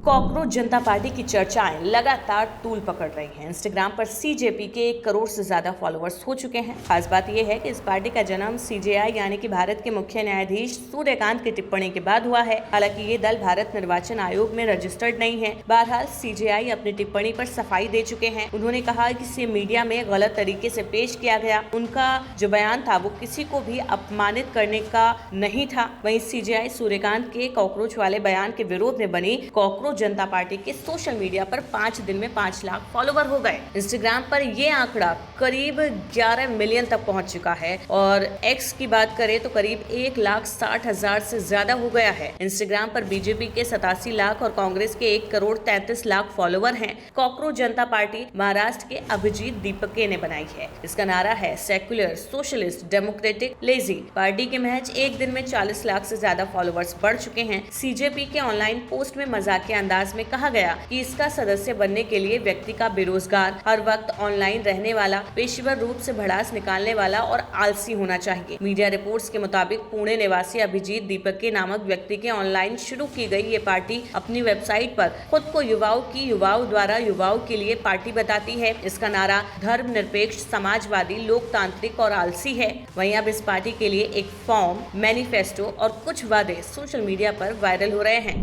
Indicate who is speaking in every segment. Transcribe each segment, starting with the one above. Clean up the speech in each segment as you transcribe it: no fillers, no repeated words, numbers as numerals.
Speaker 1: Cockroach जनता party की चर्चाएं लगातार तूल पकड़ रही हैं। इंस्टाग्राम पर सीजेपी के 1 करोड़ से ज्यादा फॉलोअर्स हो चुके हैं। खास बात यह है कि इस पार्टी का जन्म सीजेआई यानी कि भारत के मुख्य न्यायाधीश सूर्यकांत की टिप्पणी के बाद हुआ है। हालांकि ये दल भारत निर्वाचन आयोग में रजिस्टर्ड नहीं है। बहरहाल सीजेआई अपनी टिप्पणी पर सफाई दे चुके हैं। उन्होंने कहा कि इसे मीडिया में गलत तरीके से पेश किया गया। उनका जो बयान था वो किसी को भी अपमानित करने का नहीं था। वहीं सीजेआई सूर्यकांत के कॉकरोच वाले बयान के विरोध में बनी कॉकरोच जनता पार्टी के सोशल मीडिया पर 5 दिन में 5 लाख फॉलोवर हो गए। इंस्टाग्राम पर ये आंकड़ा करीब 11 मिलियन तक पहुंच चुका है और एक्स की बात करें तो करीब 1,60,000 से ज्यादा हो गया है। इंस्टाग्राम पर बीजेपी के 87 लाख और कांग्रेस के 1 करोड़ 33 लाख फॉलोवर हैं। कॉकरोच जनता पार्टी महाराष्ट्र के अभिजीत दीपके ने बनाई है। इसका नारा है secular, socialist, democratic, lazy. Party के महज एक दिन में 40 लाख से ज्यादा फॉलोवर्स बढ़ चुके हैं। सीजेपी के ऑनलाइन पोस्ट में मजाकिया अंदाज में कहा गया कि इसका सदस्य बनने के लिए व्यक्ति का बेरोजगार, हर वक्त ऑनलाइन रहने वाला, पेशेवर रूप से भड़ास निकालने वाला और आलसी होना चाहिए। मीडिया रिपोर्ट्स के मुताबिक पुणे निवासी अभिजीत दीपके नामक व्यक्ति के ऑनलाइन शुरू की गई ये पार्टी अपनी वेबसाइट पर खुद को युवाओं द्वारा युवाओं के लिए पार्टी बताती है। इसका नारा धर्मनिरपेक्ष, समाजवादी, लोकतांत्रिक और आलसी है। वहीं अब इस पार्टी के लिए एक फॉर्म, मैनिफेस्टो और कुछ वादे सोशल मीडिया पर वायरल हो रहे हैं।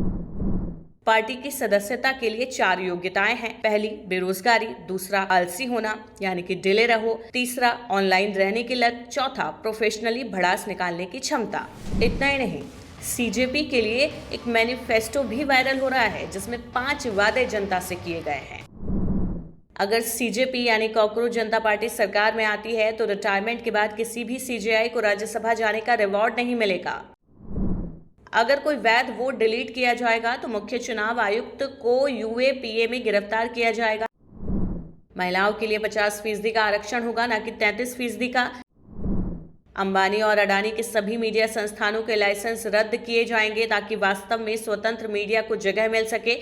Speaker 1: पार्टी की सदस्यता के लिए 4 योग्यताएं हैं। पहली, बेरोजगारी। दूसरा, आलसी होना यानी कि डिले रहो। तीसरा, ऑनलाइन रहने की लत। चौथा, प्रोफेशनली भड़ास निकालने की क्षमता। इतना ही नहीं, सीजेपी के लिए एक मैनिफेस्टो भी वायरल हो रहा है जिसमें 5 वादे जनता से किए गए हैं। अगर सीजेपी यानी कॉकरोच जनता पार्टी सरकार में आती है तो रिटायरमेंट के बाद किसी भी सीजेआई को राज्यसभा जाने का रिवॉर्ड नहीं मिलेगा। अगर कोई वैध वोट डिलीट किया जाएगा तो मुख्य चुनाव आयुक्त को यूएपीए में गिरफ्तार किया जाएगा। महिलाओं के लिए 50% का आरक्षण होगा, न कि 33% का। अंबानी और अडानी के सभी मीडिया संस्थानों के लाइसेंस रद्द किए जाएंगे ताकि वास्तव में स्वतंत्र मीडिया को जगह मिल सके।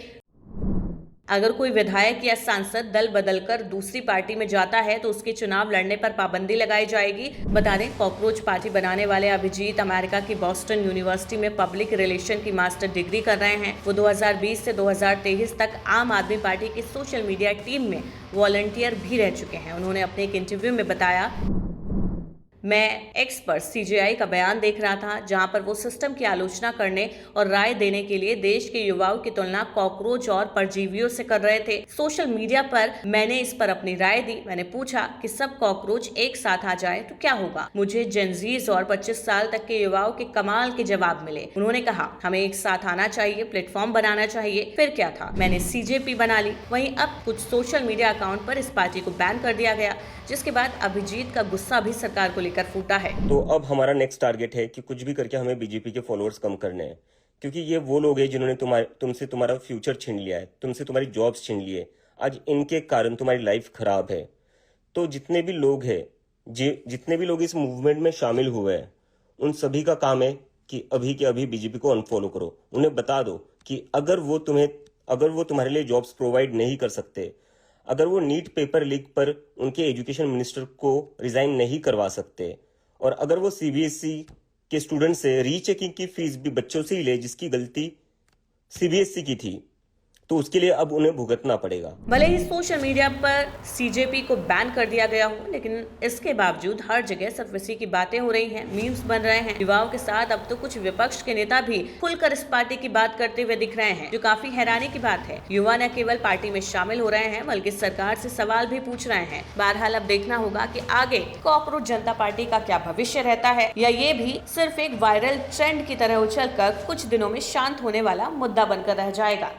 Speaker 1: अगर कोई विधायक या सांसद दल बदलकर दूसरी पार्टी में जाता है तो उसके चुनाव लड़ने पर पाबंदी लगाई जाएगी। बता दें, कॉकरोच पार्टी बनाने वाले अभिजीत अमेरिका की बॉस्टन यूनिवर्सिटी में पब्लिक रिलेशन की मास्टर डिग्री कर रहे हैं। वो 2020 से 2023 तक आम आदमी पार्टी की सोशल मीडिया टीम में वॉलंटियर भी रह चुके हैं। उन्होंने अपने एक इंटरव्यू में बताया, मैं एक्स पर सीजेआई का बयान देख रहा था जहां पर वो सिस्टम की आलोचना करने और राय देने के लिए देश के युवाओं की तुलना कॉकरोच और परजीवियों से कर रहे थे। सोशल मीडिया पर मैंने इस पर अपनी राय दी। मैंने पूछा कि सब कॉकरोच एक साथ आ जाए तो क्या होगा। मुझे जेनजीज और 25 साल तक के युवाओं के कमाल के जवाब मिले। उन्होंने कहा, हमें एक साथ आना चाहिए, प्लेटफॉर्म बनाना चाहिए। फिर क्या था, मैंने सीजेपी बना ली। वहीं अब कुछ सोशल मीडिया अकाउंट पर इस पार्टी को बैन कर दिया गया, जिसके बाद अभिजीत का गुस्सा भी सरकार को लेकर फूटा है।
Speaker 2: तो अब हमारा नेक्स्ट टारगेट है कि कुछ भी करके हमें बीजेपी के फॉलोअर्स कम करने हैं, क्योंकि ये वो लोग हैं जिन्होंने तुमसे तुम्हारा फ्यूचर छीन लिया है, तुमसे तुम्हारी जॉब्स छीन लिए। आज इनके कारण तुम्हारी लाइफ खराब है। तो जितने भी लोग हैं, जितने भी लोग इस मूवमेंट में शामिल हुए हैं, उन सभी का काम है कि अभी के अभी बीजेपी को अनफॉलो करो। उन्हें बता दो कि अगर वो तुम्हारे लिए जॉब्स प्रोवाइड नहीं कर सकते, अगर वो नीट पेपर लीक पर उनके एजुकेशन मिनिस्टर को रिजाइन नहीं करवा सकते, और अगर वो सीबीएसई के स्टूडेंट से रीचेकिंग की फीस भी बच्चों से ही ले जिसकी गलती सीबीएसई की थी, तो उसके लिए अब उन्हें भुगतना पड़ेगा।
Speaker 1: भले ही सोशल मीडिया पर सीजेपी को बैन कर दिया गया हो, लेकिन इसके बावजूद हर जगह सिर्फ इसी की बातें हो रही हैं, मीम्स बन रहे हैं। युवाओं के साथ अब तो कुछ विपक्ष के नेता भी खुलकर इस पार्टी की बात करते हुए दिख रहे हैं, जो काफी हैरानी की बात है। युवा न केवल पार्टी में शामिल हो रहे हैं बल्कि सरकार से सवाल भी पूछ रहे हैं। बहरहाल अब देखना होगा कि आगे कॉकरोच जनता पार्टी का क्या भविष्य रहता है, या ये भी सिर्फ एक वायरल ट्रेंड की तरह उछलकर कुछ दिनों में शांत होने वाला मुद्दा बनकर रह जाएगा।